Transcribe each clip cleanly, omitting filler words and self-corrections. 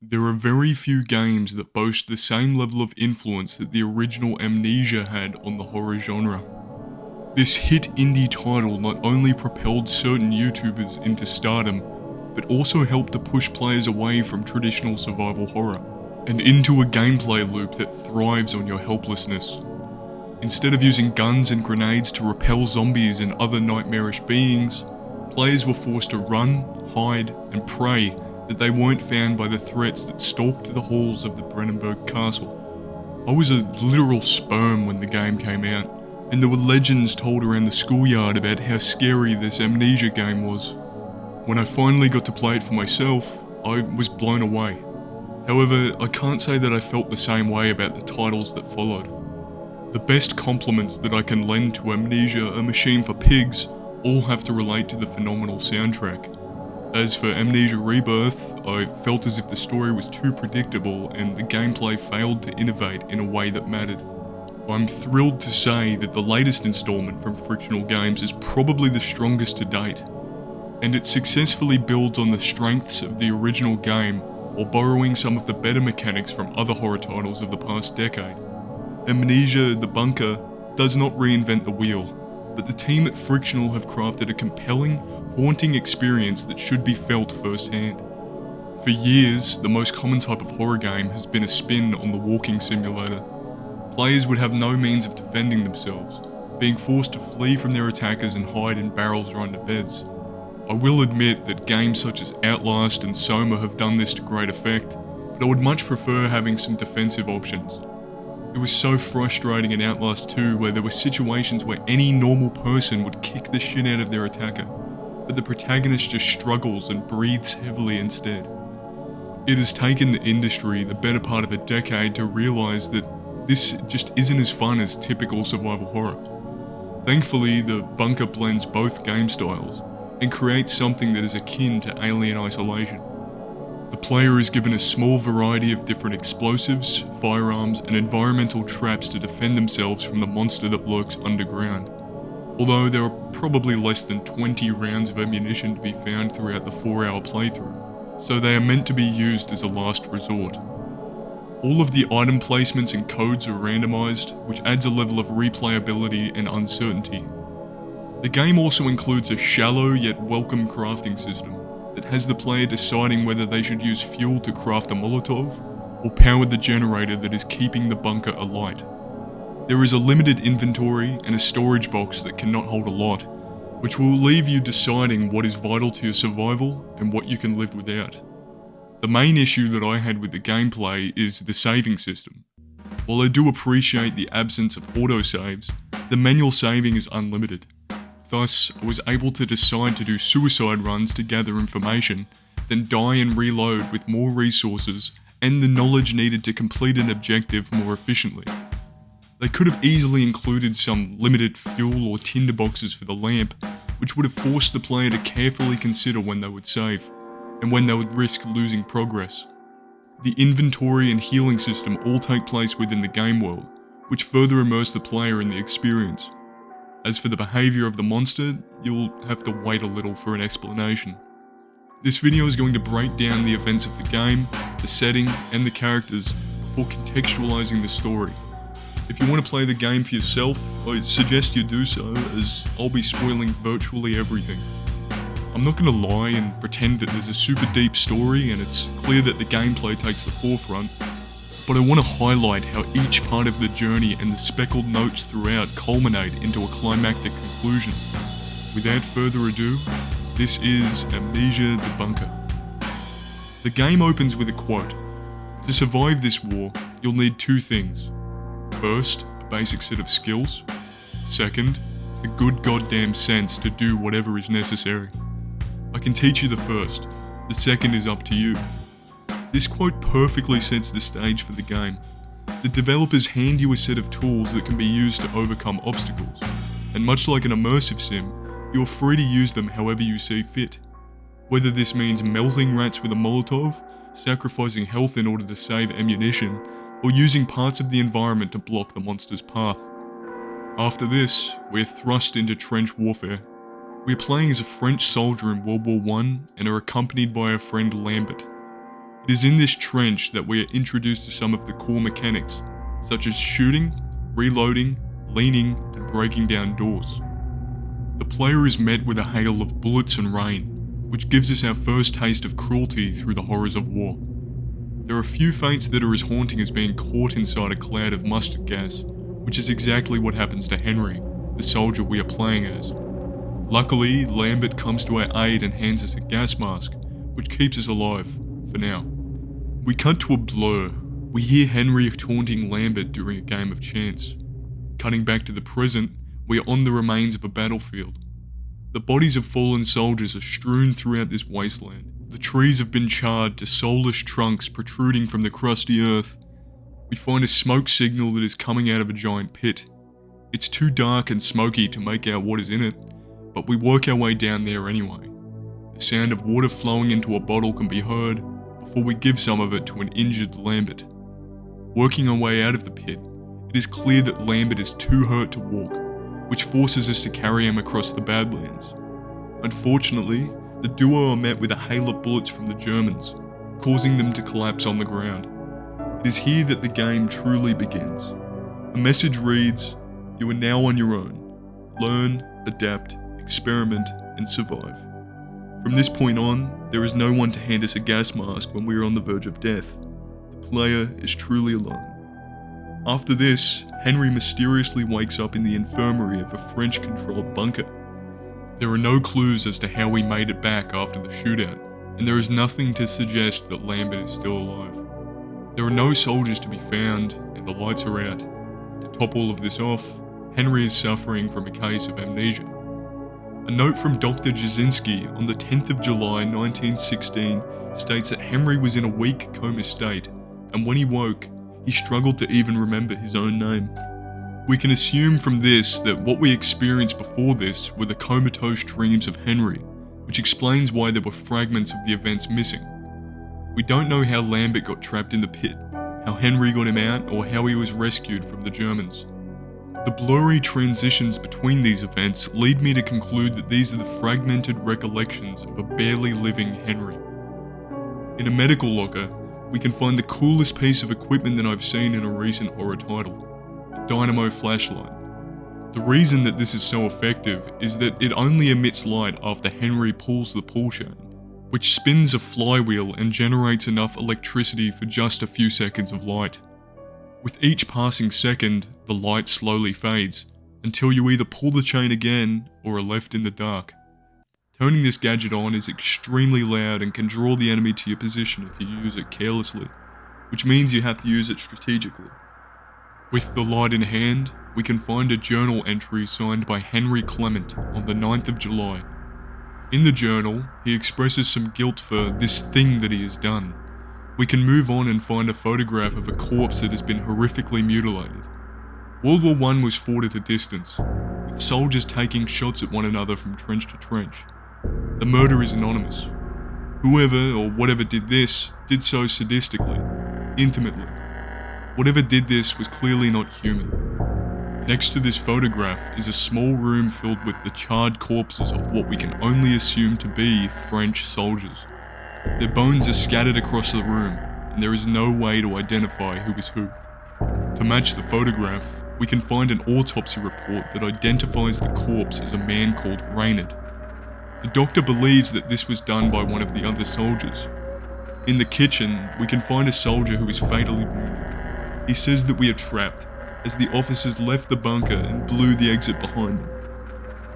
There are very few games that boast the same level of influence that the original Amnesia had on the horror genre. This hit indie title not only propelled certain YouTubers into stardom, but also helped to push players away from traditional survival horror, and into a gameplay loop that thrives on your helplessness. Instead of using guns and grenades to repel zombies and other nightmarish beings, players were forced to run, hide, and pray that they weren't found by the threats that stalked the halls of the Brennenburg Castle. I was a literal sperm when the game came out, and there were legends told around the schoolyard about how scary this Amnesia game was. When I finally got to play it for myself, I was blown away. However, I can't say that I felt the same way about the titles that followed. The best compliments that I can lend to Amnesia: A Machine for Pigs all have to relate to the phenomenal soundtrack. As for Amnesia Rebirth, I felt as if the story was too predictable and the gameplay failed to innovate in a way that mattered. I'm thrilled to say that the latest installment from Frictional Games is probably the strongest to date, and it successfully builds on the strengths of the original game while borrowing some of the better mechanics from other horror titles of the past decade. Amnesia: The Bunker does not reinvent the wheel, but the team at Frictional have crafted a compelling, haunting experience that should be felt firsthand. For years, the most common type of horror game has been a spin on the walking simulator. Players would have no means of defending themselves, being forced to flee from their attackers and hide in barrels or under beds. I will admit that games such as Outlast and Soma have done this to great effect, but I would much prefer having some defensive options. It was so frustrating in Outlast 2 where there were situations where any normal person would kick the shit out of their attacker, but the protagonist just struggles and breathes heavily instead. It has taken the industry the better part of a decade to realise that this just isn't as fun as typical survival horror. Thankfully, The Bunker blends both game styles and creates something that is akin to Alien Isolation. The player is given a small variety of different explosives, firearms, and environmental traps to defend themselves from the monster that lurks underground. Although there are probably less than 20 rounds of ammunition to be found throughout the 4-hour playthrough, so they are meant to be used as a last resort. All of the item placements and codes are randomized, which adds a level of replayability and uncertainty. The game also includes a shallow yet welcome crafting system that has the player deciding whether they should use fuel to craft a Molotov or power the generator that is keeping the bunker alight. There is a limited inventory and a storage box that cannot hold a lot, which will leave you deciding what is vital to your survival and what you can live without. The main issue that I had with the gameplay is the saving system. While I do appreciate the absence of autosaves, the manual saving is unlimited. Thus, I was able to decide to do suicide runs to gather information, then die and reload with more resources and the knowledge needed to complete an objective more efficiently. They could have easily included some limited fuel or tinder boxes for the lamp, which would have forced the player to carefully consider when they would save, and when they would risk losing progress. The inventory and healing system all take place within the game world, which further immerse the player in the experience. As for the behaviour of the monster, you'll have to wait a little for an explanation. This video is going to break down the events of the game, the setting, and the characters before contextualising the story. If you want to play the game for yourself, I suggest you do so, as I'll be spoiling virtually everything. I'm not going to lie and pretend that there's a super deep story and it's clear that the gameplay takes the forefront, but I want to highlight how each part of the journey and the speckled notes throughout culminate into a climactic conclusion. Without further ado, this is Amnesia: The Bunker. The game opens with a quote: "To survive this war, you'll need two things. First, a basic set of skills. Second, a good goddamn sense to do whatever is necessary. I can teach you the first, the second is up to you." This quote perfectly sets the stage for the game. The developers hand you a set of tools that can be used to overcome obstacles, and much like an immersive sim, you're free to use them however you see fit. Whether this means melting rats with a Molotov, sacrificing health in order to save ammunition, or using parts of the environment to block the monster's path. After this, we're thrust into trench warfare. We're playing as a French soldier in World War I and are accompanied by our friend Lambert. It is in this trench that we are introduced to some of the core mechanics, such as shooting, reloading, leaning, and breaking down doors. The player is met with a hail of bullets and rain, which gives us our first taste of cruelty through the horrors of war. There are few fates that are as haunting as being caught inside a cloud of mustard gas, which is exactly what happens to Henry, the soldier we are playing as. Luckily, Lambert comes to our aid and hands us a gas mask, which keeps us alive, for now. We cut to a blur. We hear Henry taunting Lambert during a game of chance. Cutting back to the present, we are on the remains of a battlefield. The bodies of fallen soldiers are strewn throughout this wasteland. The trees have been charred to soulless trunks protruding from the crusty earth. We find a smoke signal that is coming out of a giant pit. It's too dark and smoky to make out what is in it, but we work our way down there anyway. The sound of water flowing into a bottle can be heard before we give some of it to an injured Lambert. Working our way out of the pit, it is clear that Lambert is too hurt to walk, which forces us to carry him across the Badlands. Unfortunately, the duo are met with a hail of bullets from the Germans, causing them to collapse on the ground. It is here that the game truly begins. A message reads, "You are now on your own. Learn, adapt, experiment, and survive." From this point on, there is no one to hand us a gas mask when we are on the verge of death. The player is truly alone. After this, Henry mysteriously wakes up in the infirmary of a French-controlled bunker. There are no clues as to how we made it back after the shootout, and there is nothing to suggest that Lambert is still alive. There are no soldiers to be found, and the lights are out. To top all of this off, Henry is suffering from a case of amnesia. A note from Dr. Jasinski on the 10th of July 1916 states that Henry was in a weak coma state, and when he woke, he struggled to even remember his own name. We can assume from this that what we experienced before this were the comatose dreams of Henry, which explains why there were fragments of the events missing. We don't know how Lambert got trapped in the pit, how Henry got him out, or how he was rescued from the Germans. The blurry transitions between these events lead me to conclude that these are the fragmented recollections of a barely living Henry. In a medical locker, we can find the coolest piece of equipment that I've seen in a recent horror title, a dynamo flashlight. The reason that this is so effective is that it only emits light after Henry pulls the pull chain, which spins a flywheel and generates enough electricity for just a few seconds of light. With each passing second, the light slowly fades, until you either pull the chain again or are left in the dark. Turning this gadget on is extremely loud and can draw the enemy to your position if you use it carelessly, which means you have to use it strategically. With the light in hand, we can find a journal entry signed by Henry Clement on the 9th of July. In the journal, he expresses some guilt for this thing that he has done. We can move on and find a photograph of a corpse that has been horrifically mutilated. World War I was fought at a distance, with soldiers taking shots at one another from trench to trench. The murder is anonymous. Whoever or whatever did this, did so sadistically, intimately. Whatever did this was clearly not human. Next to this photograph is a small room filled with the charred corpses of what we can only assume to be French soldiers. Their bones are scattered across the room, and there is no way to identify who is who. To match the photograph, we can find an autopsy report that identifies the corpse as a man called Reynard. The doctor believes that this was done by one of the other soldiers. In the kitchen, we can find a soldier who is fatally wounded. He says that we are trapped, as the officers left the bunker and blew the exit behind them.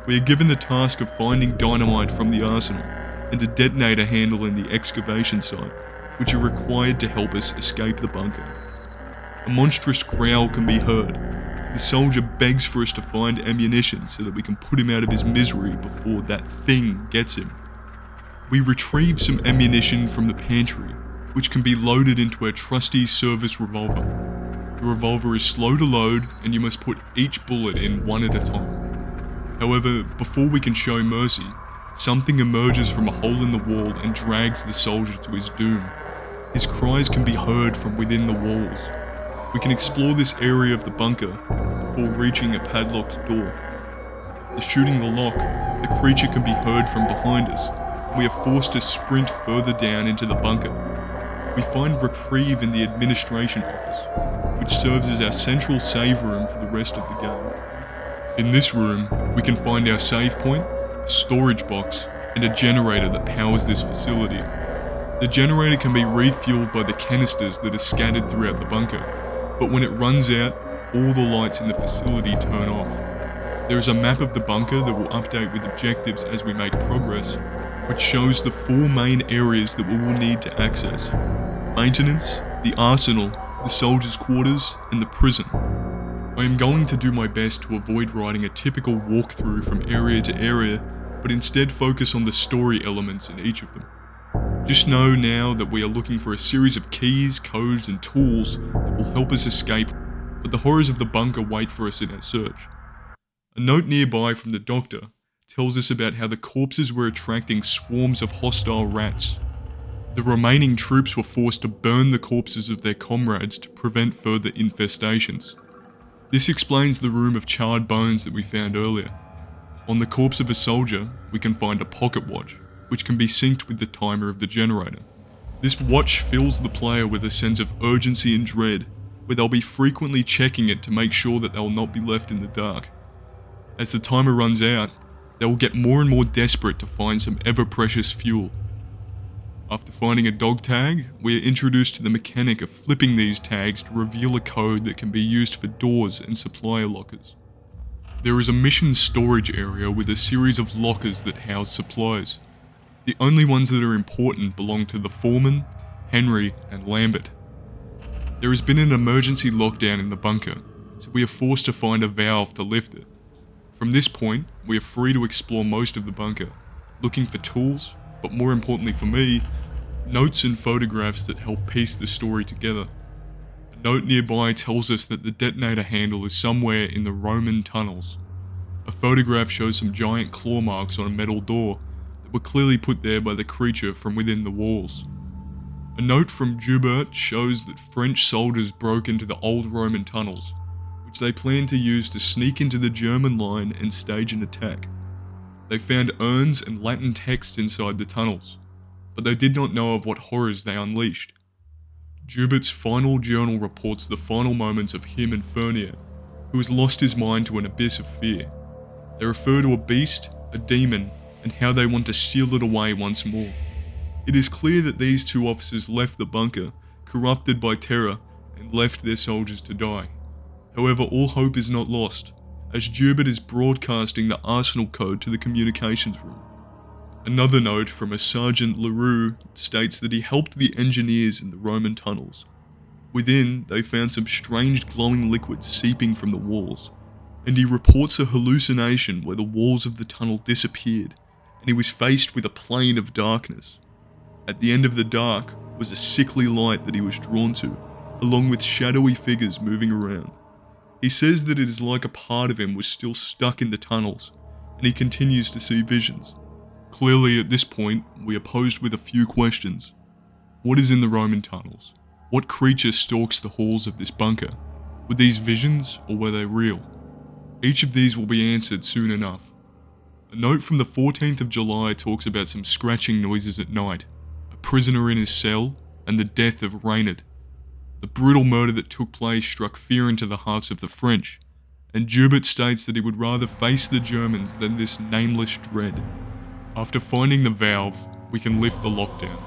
We are given the task of finding dynamite from the arsenal, and a detonator handle in the excavation site, which are required to help us escape the bunker. A monstrous growl can be heard. The soldier begs for us to find ammunition so that we can put him out of his misery before that thing gets him. We retrieve some ammunition from the pantry, which can be loaded into a trusty service revolver. The revolver is slow to load, and you must put each bullet in one at a time. However, before we can show mercy, something emerges from a hole in the wall and drags the soldier to his doom. His cries can be heard from within the walls. We can explore this area of the bunker before reaching a padlocked door. After shooting the lock, the creature can be heard from behind us. We are forced to sprint further down into the bunker. we find reprieve in the administration office, which serves as our central save room for the rest of the game. In this room, we can find our save point, a storage box, and a generator that powers this facility. The generator can be refueled by the canisters that are scattered throughout the bunker, but when it runs out, all the lights in the facility turn off. There is a map of the bunker that will update with objectives as we make progress, which shows the 4 main areas that we will need to access: maintenance, the arsenal, the soldiers' quarters, and the prison. I am going to do my best to avoid writing a typical walkthrough from area to area, but instead focus on the story elements in each of them. Just know now that we are looking for a series of keys, codes, and tools that will help us escape, but the horrors of the bunker wait for us in our search. A note nearby from the doctor tells us about how the corpses were attracting swarms of hostile rats. The remaining troops were forced to burn the corpses of their comrades to prevent further infestations. This explains the room of charred bones that we found earlier. On the corpse of a soldier, we can find a pocket watch, which can be synced with the timer of the generator. This watch fills the player with a sense of urgency and dread, where they'll be frequently checking it to make sure that they'll not be left in the dark. As the timer runs out, they will get more and more desperate to find some ever-precious fuel. After finding a dog tag, we are introduced to the mechanic of flipping these tags to reveal a code that can be used for doors and supplier lockers. There is a mission storage area with a series of lockers that house supplies. The only ones that are important belong to the foreman, Henry, and Lambert. There has been an emergency lockdown in the bunker, so we are forced to find a valve to lift it. From this point, we are free to explore most of the bunker, looking for tools, but more importantly for me, notes and photographs that help piece the story together. A note nearby tells us that the detonator handle is somewhere in the Roman tunnels. A photograph shows some giant claw marks on a metal door that were clearly put there by the creature from within the walls. A note from Joubert shows that French soldiers broke into the old Roman tunnels, which they planned to use to sneak into the German line and stage an attack. They found urns and Latin texts inside the tunnels, but they did not know of what horrors they unleashed. Joubert's final journal reports the final moments of him and Fernier, who has lost his mind to an abyss of fear. They refer to a beast, a demon, and how they want to seal it away once more. It is clear that these 2 officers left the bunker, corrupted by terror, and left their soldiers to die. However, all hope is not lost, as Joubert is broadcasting the arsenal code to the communications room. Another note from a Sergeant Leroux states that he helped the engineers in the Roman tunnels. Within, they found some strange glowing liquid seeping from the walls, and he reports a hallucination where the walls of the tunnel disappeared, and he was faced with a plane of darkness. At the end of the dark was a sickly light that he was drawn to, along with shadowy figures moving around. He says that it is like a part of him was still stuck in the tunnels, and he continues to see visions. Clearly, at this point, we are posed with a few questions. What is in the Roman tunnels? What creature stalks the halls of this bunker? Were these visions, or were they real? Each of these will be answered soon enough. A note from the 14th of July talks about some scratching noises at night, a prisoner in his cell, and the death of Reynard. The brutal murder that took place struck fear into the hearts of the French, and Joubert states that he would rather face the Germans than this nameless dread. After finding the valve, we can lift the lockdown.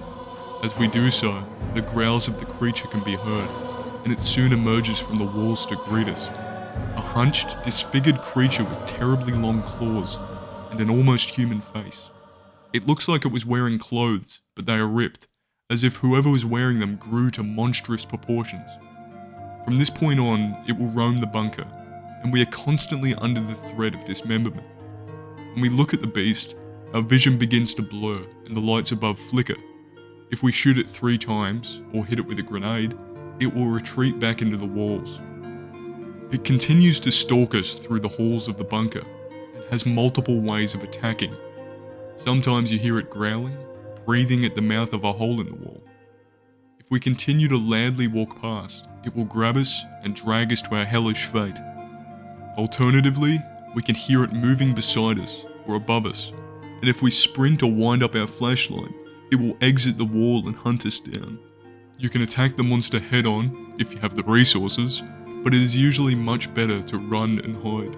As we do so, the growls of the creature can be heard, and it soon emerges from the walls to greet us. A hunched, disfigured creature with terribly long claws and an almost human face. It looks like it was wearing clothes, but they are ripped, as if whoever was wearing them grew to monstrous proportions. From this point on, it will roam the bunker, and we are constantly under the threat of dismemberment. When we look at the beast, our vision begins to blur and the lights above flicker. If we shoot it 3 times, or hit it with a grenade, it will retreat back into the walls. It continues to stalk us through the halls of the bunker, and has multiple ways of attacking. Sometimes you hear it growling, breathing at the mouth of a hole in the wall. If we continue to loudly walk past, it will grab us and drag us to our hellish fate. Alternatively, we can hear it moving beside us or above us, and if we sprint or wind up our flashlight, it will exit the wall and hunt us down. You can attack the monster head on if you have the resources, but it is usually much better to run and hide.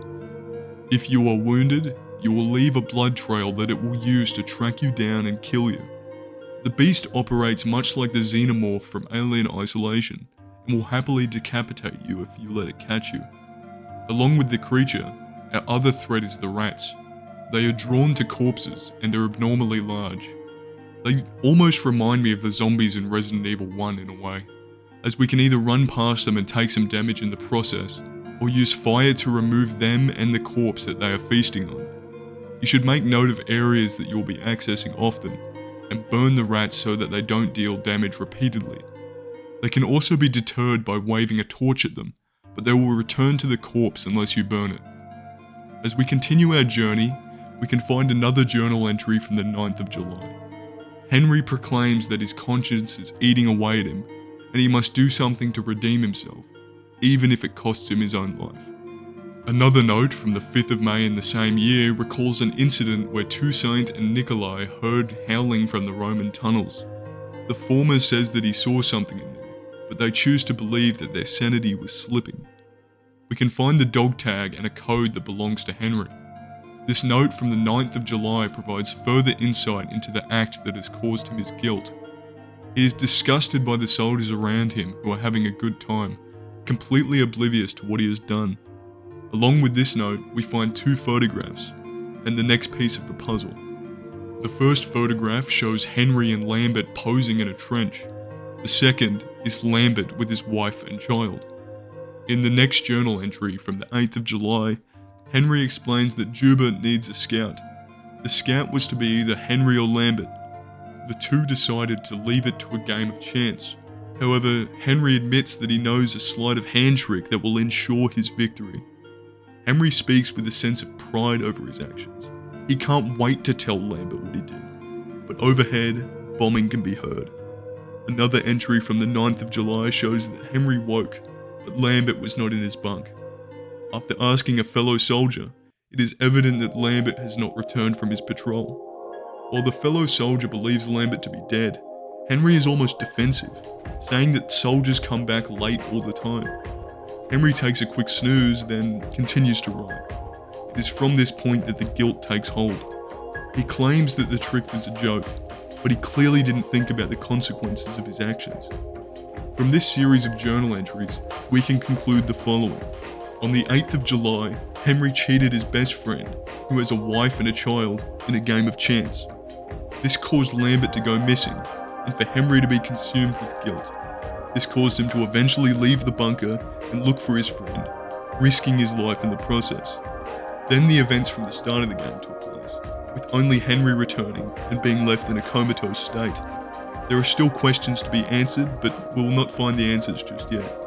If you are wounded, you will leave a blood trail that it will use to track you down and kill you. The beast operates much like the xenomorph from Alien Isolation and will happily decapitate you if you let it catch you. Along with the creature, our other threat is the rats. They are drawn to corpses and are abnormally large. They almost remind me of the zombies in Resident Evil 1 in a way, as we can either run past them and take some damage in the process, or use fire to remove them and the corpse that they are feasting on. You should make note of areas that you'll be accessing often, and burn the rats so that they don't deal damage repeatedly. They can also be deterred by waving a torch at them, but they will return to the corpse unless you burn it. As we continue our journey, we can find another journal entry from the 9th of July. Henry proclaims that his conscience is eating away at him, and he must do something to redeem himself, even if it costs him his own life. Another note from the 5th of May in the same year recalls an incident where Toussaint and Nikolai heard howling from the Roman tunnels. The former says that he saw something in there, but they choose to believe that their sanity was slipping. We can find the dog tag and a code that belongs to Henry. This note from the 9th of July provides further insight into the act that has caused him his guilt. He is disgusted by the soldiers around him who are having a good time, completely oblivious to what he has done. Along with this note, we find 2 photographs, and the next piece of the puzzle. The first photograph shows Henry and Lambert posing in a trench. The second is Lambert with his wife and child. In the next journal entry from the 8th of July, Henry explains that Juba needs a scout. The scout was to be either Henry or Lambert. The two decided to leave it to a game of chance. However, Henry admits that he knows a sleight of hand trick that will ensure his victory. Henry speaks with a sense of pride over his actions. He can't wait to tell Lambert what he did. But overhead, bombing can be heard. Another entry from the 9th of July shows that Henry woke, but Lambert was not in his bunk. After asking a fellow soldier, it is evident that Lambert has not returned from his patrol. While the fellow soldier believes Lambert to be dead, Henry is almost defensive, saying that soldiers come back late all the time. Henry takes a quick snooze, then continues to write. It is from this point that the guilt takes hold. He claims that the trick was a joke, but he clearly didn't think about the consequences of his actions. From this series of journal entries, we can conclude the following. On the 8th of July, Henry cheated his best friend, who has a wife and a child, in a game of chance. This caused Lambert to go missing, and for Henry to be consumed with guilt. This caused him to eventually leave the bunker and look for his friend, risking his life in the process. Then the events from the start of the game took place, with only Henry returning and being left in a comatose state. There are still questions to be answered, but we will not find the answers just yet.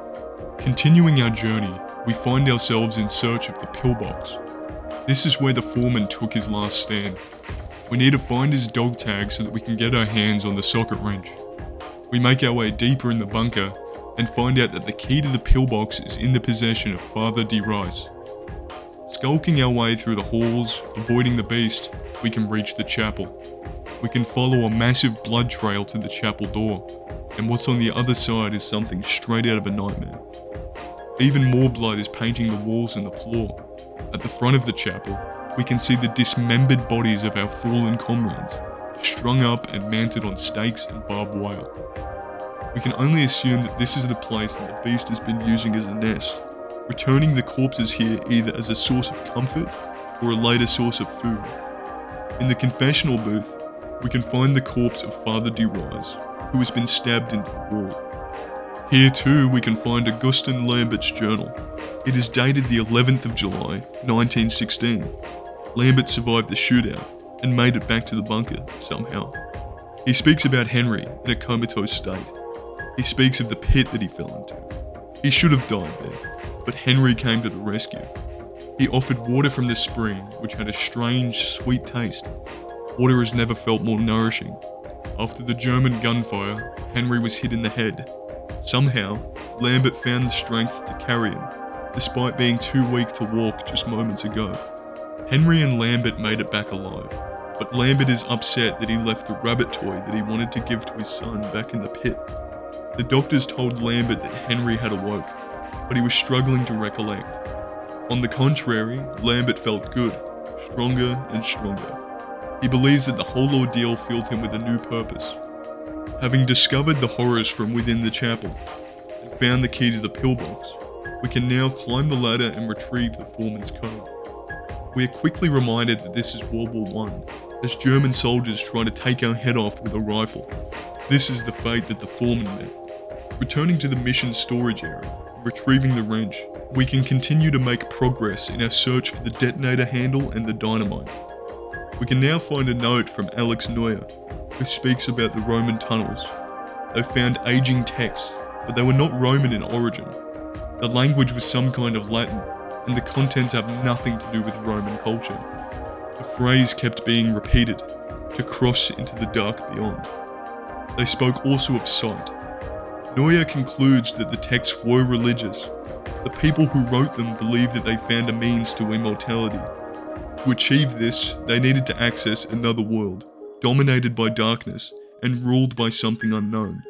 Continuing our journey, we find ourselves in search of the pillbox. This is where the foreman took his last stand. We need to find his dog tag so that we can get our hands on the socket wrench. We make our way deeper in the bunker and find out that the key to the pillbox is in the possession of Father D. Rice. Skulking our way through the halls, avoiding the beast, we can reach the chapel. We can follow a massive blood trail to the chapel door, and what's on the other side is something straight out of a nightmare. Even more blood is painting the walls and the floor. At the front of the chapel, we can see the dismembered bodies of our fallen comrades, strung up and mounted on stakes and barbed wire. We can only assume that this is the place that the beast has been using as a nest, returning the corpses here either as a source of comfort or a later source of food. In the confessional booth, we can find the corpse of Father D. Rice, who has been stabbed into the wall. Here too we can find Augustin Lambert's journal. It is dated the 11th of July, 1916. Lambert survived the shootout and made it back to the bunker somehow. He speaks about Henry in a comatose state. He speaks of the pit that he fell into. He should have died there, but Henry came to the rescue. He offered water from the spring, which had a strange, sweet taste. Water has never felt more nourishing. After the German gunfire, Henry was hit in the head. Somehow, Lambert found the strength to carry him, despite being too weak to walk just moments ago. Henry and Lambert made it back alive, but Lambert is upset that he left the rabbit toy that he wanted to give to his son back in the pit. The doctors told Lambert that Henry had awoke, but he was struggling to recollect. On the contrary, Lambert felt good, stronger and stronger. He believes that the whole ordeal filled him with a new purpose. Having discovered the horrors from within the chapel, and found the key to the pillbox, we can now climb the ladder and retrieve the foreman's code. We are quickly reminded that this is World War I, as German soldiers try to take our head off with a rifle. This is the fate that the foreman met. Returning to the mission storage area, and retrieving the wrench, we can continue to make progress in our search for the detonator handle and the dynamite. We can now find a note from Alex Neuer, who speaks about the Roman tunnels. They found aging texts, but they were not Roman in origin. The language was some kind of Latin, and the contents have nothing to do with Roman culture. The phrase kept being repeated, to cross into the dark beyond. They spoke also of sight. Neuer concludes that the texts were religious. The people who wrote them believed that they found a means to immortality. To achieve this, they needed to access another world, dominated by darkness and ruled by something unknown.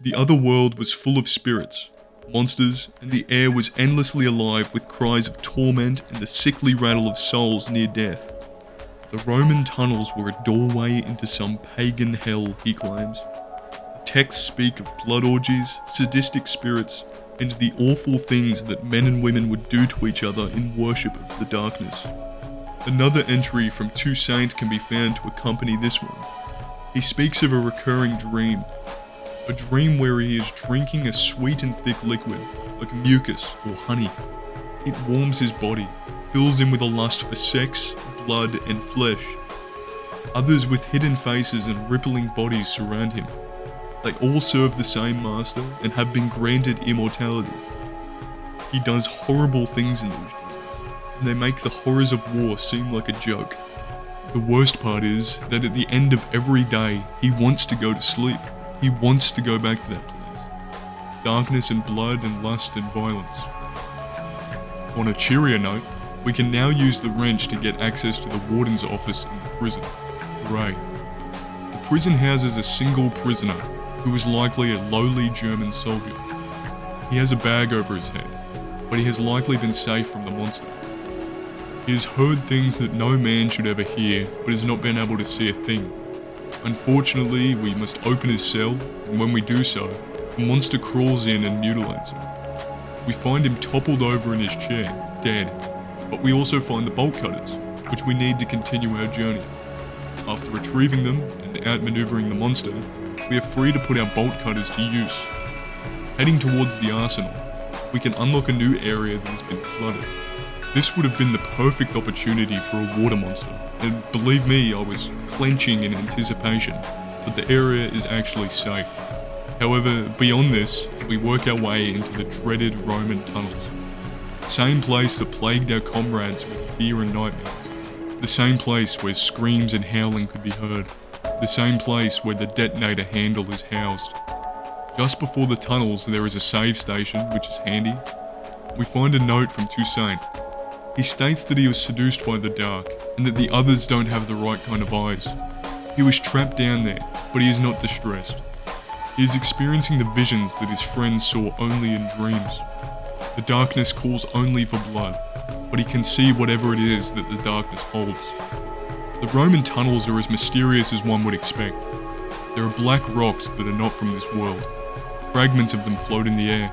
The other world was full of spirits, monsters, and the air was endlessly alive with cries of torment and the sickly rattle of souls near death. The Roman tunnels were a doorway into some pagan hell, he claims. The texts speak of blood orgies, sadistic spirits, and the awful things that men and women would do to each other in worship of the darkness. Another entry from Toussaint can be found to accompany this one. He speaks of a recurring dream. A dream where he is drinking a sweet and thick liquid, like mucus or honey. It warms his body, fills him with a lust for sex, blood and flesh. Others with hidden faces and rippling bodies surround him. They all serve the same master and have been granted immortality. He does horrible things in these dreams, and they make the horrors of war seem like a joke. The worst part is that at the end of every day, he wants to go to sleep. He wants to go back to that place. Darkness and blood and lust and violence. On a cheerier note, we can now use the wrench to get access to the warden's office in the prison. Hooray. The prison houses a single prisoner, who is likely a lowly German soldier. He has a bag over his head, but he has likely been safe from the monster. He has heard things that no man should ever hear, but has not been able to see a thing. Unfortunately, we must open his cell, and when we do so, the monster crawls in and mutilates him. We find him toppled over in his chair, dead, but we also find the bolt cutters, which we need to continue our journey. After retrieving them and outmaneuvering the monster, we are free to put our bolt cutters to use. Heading towards the arsenal, we can unlock a new area that has been flooded. This would have been the perfect opportunity for a water monster, and believe me, I was clenching in anticipation, but the area is actually safe. However, beyond this, we work our way into the dreaded Roman tunnels. The same place that plagued our comrades with fear and nightmares. The same place where screams and howling could be heard. The same place where the detonator handle is housed. Just before the tunnels, there is a save station, which is handy. We find a note from Toussaint. He states that he was seduced by the dark, and that the others don't have the right kind of eyes. He was trapped down there, but he is not distressed. He is experiencing the visions that his friends saw only in dreams. The darkness calls only for blood, but he can see whatever it is that the darkness holds. The Roman tunnels are as mysterious as one would expect. There are black rocks that are not from this world. Fragments of them float in the air.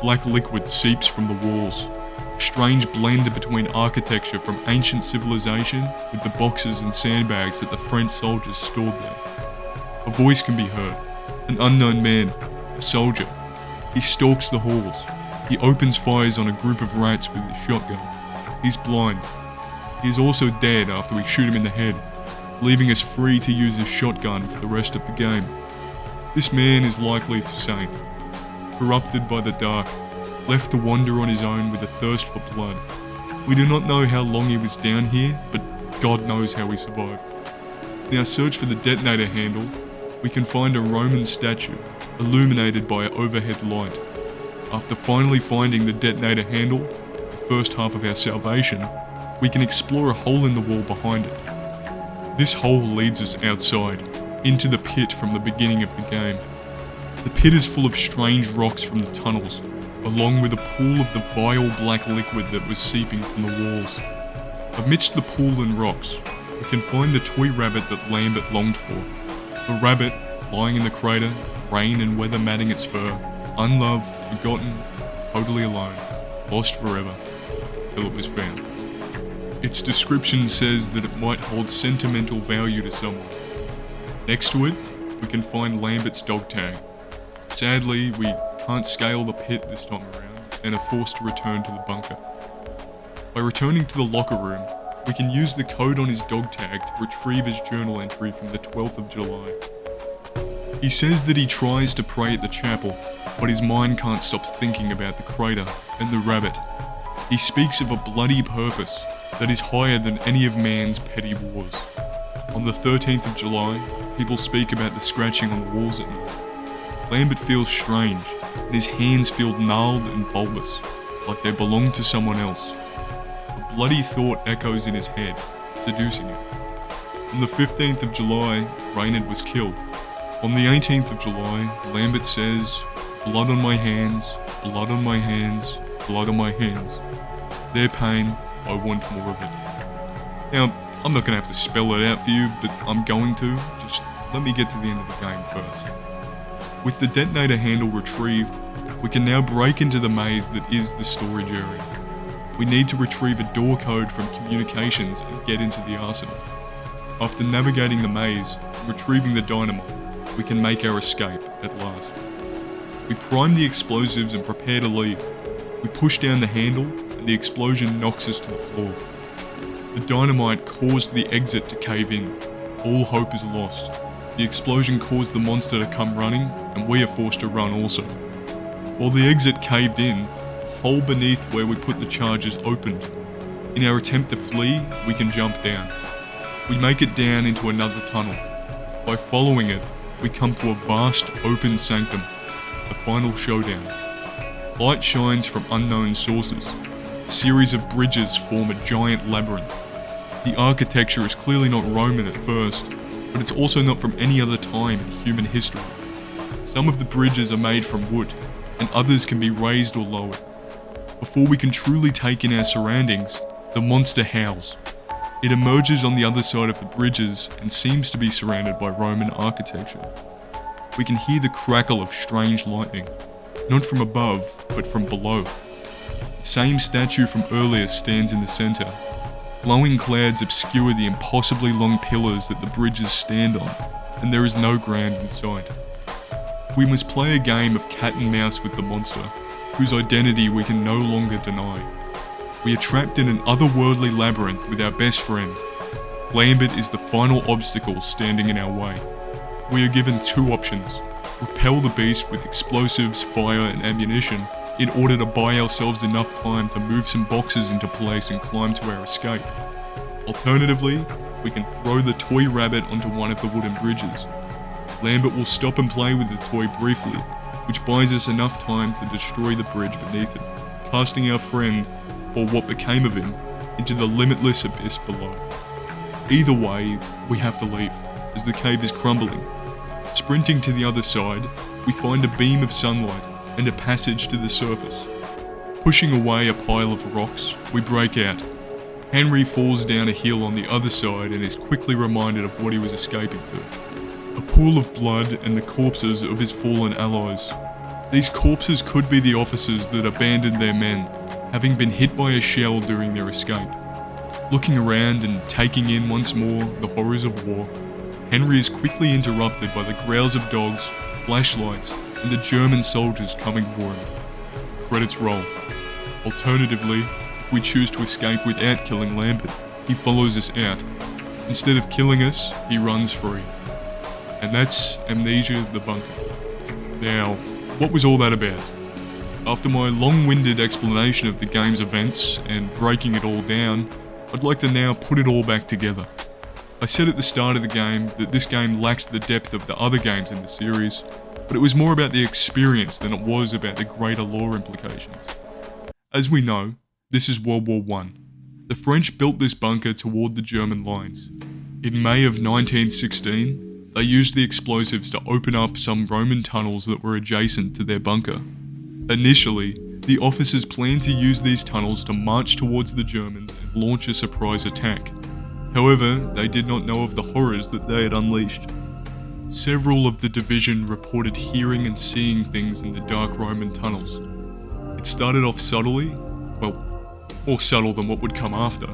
Black liquid seeps from the walls. A strange blend between architecture from ancient civilization with the boxes and sandbags that the French soldiers stored there. A voice can be heard. An unknown man, a soldier. He stalks the halls. He opens fires on a group of rats with his shotgun. He's blind. He is also dead after we shoot him in the head, leaving us free to use his shotgun for the rest of the game. This man is likely Toussaint, corrupted by the dark, left to wander on his own with a thirst for blood. We do not know how long he was down here, but God knows how he survived. In our search for the detonator handle, we can find a Roman statue, illuminated by an overhead light. After finally finding the detonator handle, the first half of our salvation, we can explore a hole in the wall behind it. This hole leads us outside, into the pit from the beginning of the game. The pit is full of strange rocks from the tunnels, along with a pool of the vile black liquid that was seeping from the walls. Amidst the pool and rocks, we can find the toy rabbit that Lambert longed for. The rabbit, lying in the crater, rain and weather matting its fur, unloved, forgotten, totally alone, lost forever, till it was found. Its description says that it might hold sentimental value to someone. Next to it, we can find Lambert's dog tag. Sadly, we can't scale the pit this time around and are forced to return to the bunker. By returning to the locker room, we can use the code on his dog tag to retrieve his journal entry from the 12th of July. He says that he tries to pray at the chapel, but his mind can't stop thinking about the crater and the rabbit. He speaks of a bloody purpose that is higher than any of man's petty wars. On the 13th of July, people speak about the scratching on the walls at night. Lambert feels strange, and his hands feel gnarled and bulbous, like they belong to someone else. A bloody thought echoes in his head, seducing him. On the 15th of July, Reynard was killed. On the 18th of July, Lambert says, "Blood on my hands, blood on my hands, blood on my hands. Their pain, I want more of it." Now, I'm not going to have to spell it out for you, but I'm going to. Just let me get to the end of the game first. With the detonator handle retrieved, we can now break into the maze that is the storage area. We need to retrieve a door code from communications and get into the arsenal. After navigating the maze and retrieving the dynamite, we can make our escape at last. We prime the explosives and prepare to leave. We push down the handle and the explosion knocks us to the floor. The dynamite caused the exit to cave in. All hope is lost. The explosion caused the monster to come running, and we are forced to run also. While the exit caved in, the hole beneath where we put the charges opened. In our attempt to flee, we can jump down. We make it down into another tunnel. By following it, we come to a vast open sanctum, the final showdown. Light shines from unknown sources. A series of bridges form a giant labyrinth. The architecture is clearly not Roman at first, but it's also not from any other time in human history. Some of the bridges are made from wood, and others can be raised or lowered. Before we can truly take in our surroundings, the monster howls. It emerges on the other side of the bridges and seems to be surrounded by Roman architecture. We can hear the crackle of strange lightning, not from above, but from below. The same statue from earlier stands in the center. Glowing clouds obscure the impossibly long pillars that the bridges stand on, and there is no ground in sight. We must play a game of cat and mouse with the monster, whose identity we can no longer deny. We are trapped in an otherworldly labyrinth with our best friend. Lambert is the final obstacle standing in our way. We are given two options: repel the beast with explosives, fire, and ammunition, in order to buy ourselves enough time to move some boxes into place and climb to our escape. Alternatively, we can throw the toy rabbit onto one of the wooden bridges. Lambert will stop and play with the toy briefly, which buys us enough time to destroy the bridge beneath it, casting our friend, or what became of him, into the limitless abyss below. Either way, we have to leave, as the cave is crumbling. Sprinting to the other side, we find a beam of sunlight and a passage to the surface. Pushing away a pile of rocks, we break out. Henry falls down a hill on the other side and is quickly reminded of what he was escaping to. A pool of blood and the corpses of his fallen allies. These corpses could be the officers that abandoned their men, having been hit by a shell during their escape. Looking around and taking in once more the horrors of war, Henry is quickly interrupted by the growls of dogs, flashlights, and the German soldiers coming for him. The credits roll. Alternatively, if we choose to escape without killing Lambert, he follows us out. Instead of killing us, he runs free. And that's Amnesia the Bunker. Now, what was all that about? After my long-winded explanation of the game's events and breaking it all down, I'd like to now put it all back together. I said at the start of the game that this game lacked the depth of the other games in the series, but it was more about the experience than it was about the greater lore implications. As we know, this is World War I. The French built this bunker toward the German lines. In May of 1916, they used the explosives to open up some Roman tunnels that were adjacent to their bunker. Initially, the officers planned to use these tunnels to march towards the Germans and launch a surprise attack. However, they did not know of the horrors that they had unleashed. Several of the division reported hearing and seeing things in the dark Roman tunnels. It started off subtly, well, more subtle than what would come after.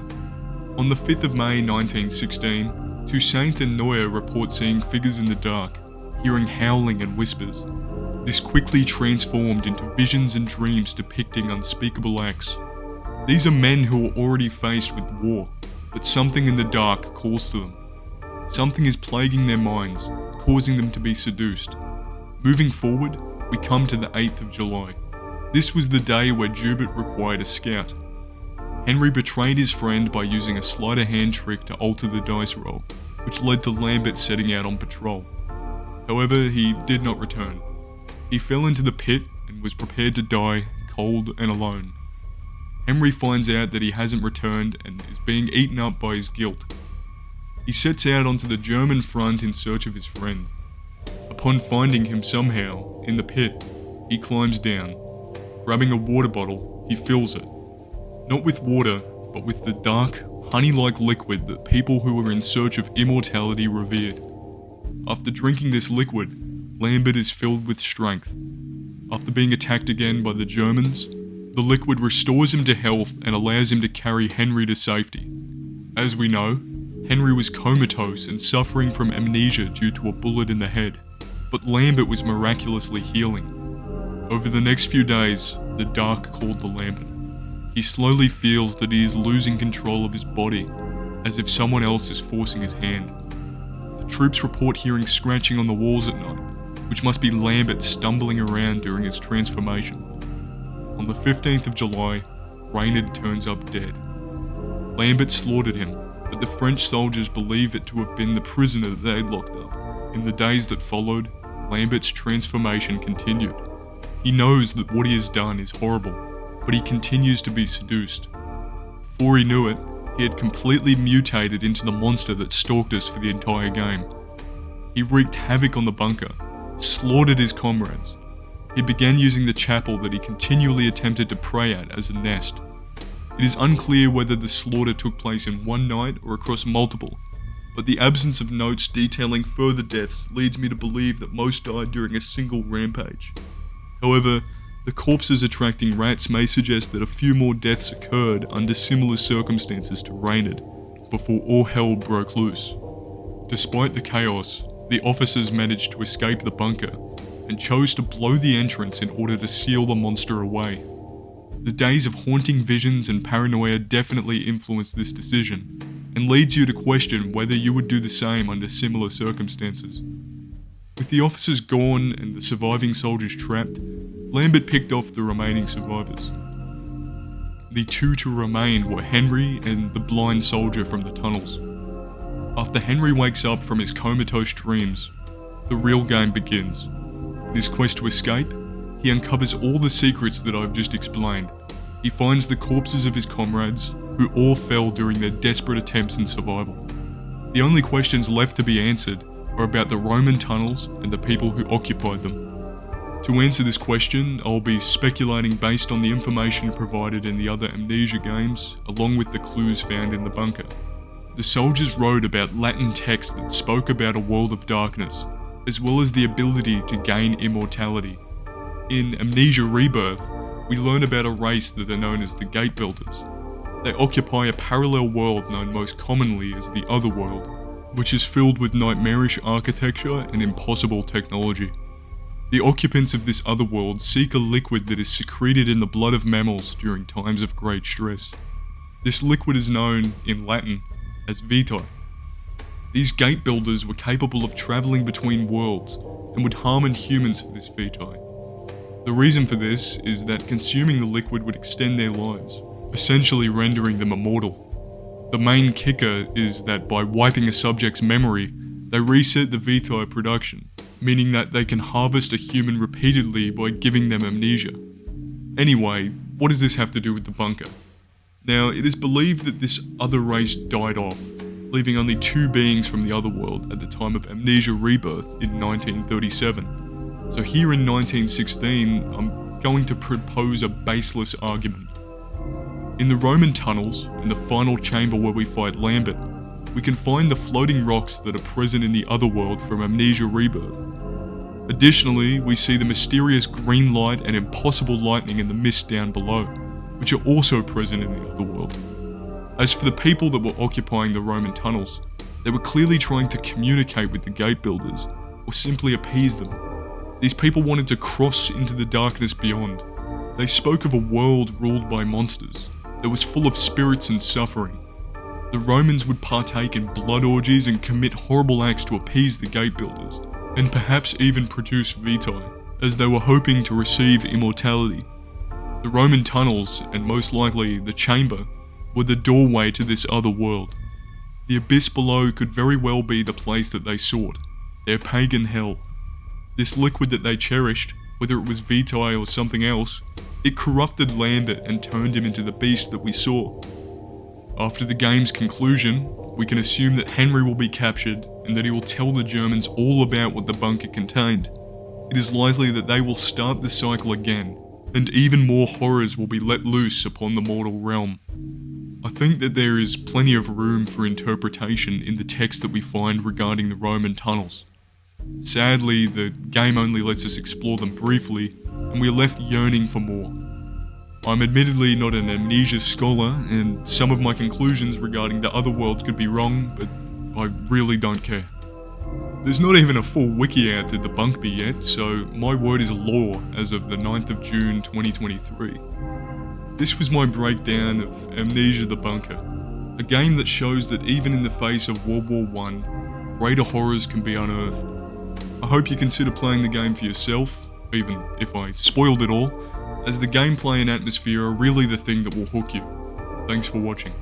On the 5th of May 1916, Toussaint and Neuer report seeing figures in the dark, hearing howling and whispers. This quickly transformed into visions and dreams depicting unspeakable acts. These are men who are already faced with war, but something in the dark calls to them. Something is plaguing their minds, causing them to be seduced. Moving forward, we come to the 8th of July. This was the day where Joubert required a scout. Henry betrayed his friend by using a sleight of hand trick to alter the dice roll, which led to Lambert setting out on patrol. However, he did not return. He fell into the pit and was prepared to die, cold and alone. Henry finds out that he hasn't returned and is being eaten up by his guilt. He sets out onto the German front in search of his friend. Upon finding him somehow in the pit, he climbs down. Grabbing a water bottle, he fills it. Not with water, but with the dark, honey-like liquid that people who were in search of immortality revered. After drinking this liquid, Lambert is filled with strength. After being attacked again by the Germans, the liquid restores him to health and allows him to carry Henry to safety. As we know, Henry was comatose and suffering from amnesia due to a bullet in the head, but Lambert was miraculously healing. Over the next few days, the dark called to Lambert. He slowly feels that he is losing control of his body, as if someone else is forcing his hand. The troops report hearing scratching on the walls at night, which must be Lambert stumbling around during his transformation. On the 15th of July, Reynard turns up dead. Lambert slaughtered him, but the French soldiers believe it to have been the prisoner that they had locked up. In the days that followed, Lambert's transformation continued. He knows that what he has done is horrible, but he continues to be seduced. Before he knew it, he had completely mutated into the monster that stalked us for the entire game. He wreaked havoc on the bunker, slaughtered his comrades. He began using the chapel that he continually attempted to pray at as a nest. It is unclear whether the slaughter took place in one night or across multiple, but the absence of notes detailing further deaths leads me to believe that most died during a single rampage. However, the corpses attracting rats may suggest that a few more deaths occurred under similar circumstances to Reynard, before all hell broke loose. Despite the chaos, the officers managed to escape the bunker and chose to blow the entrance in order to seal the monster away. The days of haunting visions and paranoia definitely influenced this decision, and leads you to question whether you would do the same under similar circumstances. With the officers gone and the surviving soldiers trapped, Lambert picked off the remaining survivors. The two to remain were Henry and the blind soldier from the tunnels. After Henry wakes up from his comatose dreams, the real game begins. In his quest to escape, he uncovers all the secrets that I've just explained. He finds the corpses of his comrades, who all fell during their desperate attempts in survival. The only questions left to be answered are about the Roman tunnels and the people who occupied them. To answer this question, I'll be speculating based on the information provided in the other Amnesia games, along with the clues found in the bunker. The soldiers wrote about Latin texts that spoke about a world of darkness, as well as the ability to gain immortality. In Amnesia Rebirth, we learn about a race that are known as the Gate Builders. They occupy a parallel world known most commonly as the Otherworld, which is filled with nightmarish architecture and impossible technology. The occupants of this otherworld seek a liquid that is secreted in the blood of mammals during times of great stress. This liquid is known, in Latin, as vitae. These gate builders were capable of travelling between worlds and would harm humans for this vitae. The reason for this is that consuming the liquid would extend their lives, essentially rendering them immortal. The main kicker is that by wiping a subject's memory, they reset the vitae production, meaning that they can harvest a human repeatedly by giving them amnesia. Anyway, what does this have to do with the bunker? Now, it is believed that this other race died off, leaving only 2 beings from the other world at the time of Amnesia Rebirth in 1937. So here in 1916, I'm going to propose a baseless argument. In the Roman tunnels, in the final chamber where we fight Lambert, we can find the floating rocks that are present in the other world from Amnesia Rebirth. Additionally, we see the mysterious green light and impossible lightning in the mist down below, which are also present in the other world. As for the people that were occupying the Roman tunnels, they were clearly trying to communicate with the gate builders, or simply appease them. These people wanted to cross into the darkness beyond. They spoke of a world ruled by monsters, that was full of spirits and suffering. The Romans would partake in blood orgies and commit horrible acts to appease the gate builders, and perhaps even produce vitae, as they were hoping to receive immortality. The Roman tunnels, and most likely the chamber, were the doorway to this other world. The abyss below could very well be the place that they sought, their pagan hell. This liquid that they cherished, whether it was vitae or something else, it corrupted Lambert and turned him into the beast that we saw. After the game's conclusion, we can assume that Henry will be captured and that he will tell the Germans all about what the bunker contained. It is likely that they will start the cycle again, and even more horrors will be let loose upon the mortal realm. I think that there is plenty of room for interpretation in the text that we find regarding the Roman tunnels. Sadly, the game only lets us explore them briefly, and we are left yearning for more. I'm admittedly not an Amnesia scholar, and some of my conclusions regarding the other world could be wrong, but I really don't care. There's not even a full wiki out to debunk me yet, so my word is law as of the 9th of June 2023. This was my breakdown of Amnesia the Bunker, a game that shows that even in the face of World War I, greater horrors can be unearthed. I hope you consider playing the game for yourself, even if I spoiled it all, as the gameplay and atmosphere are really the thing that will hook you. Thanks for watching.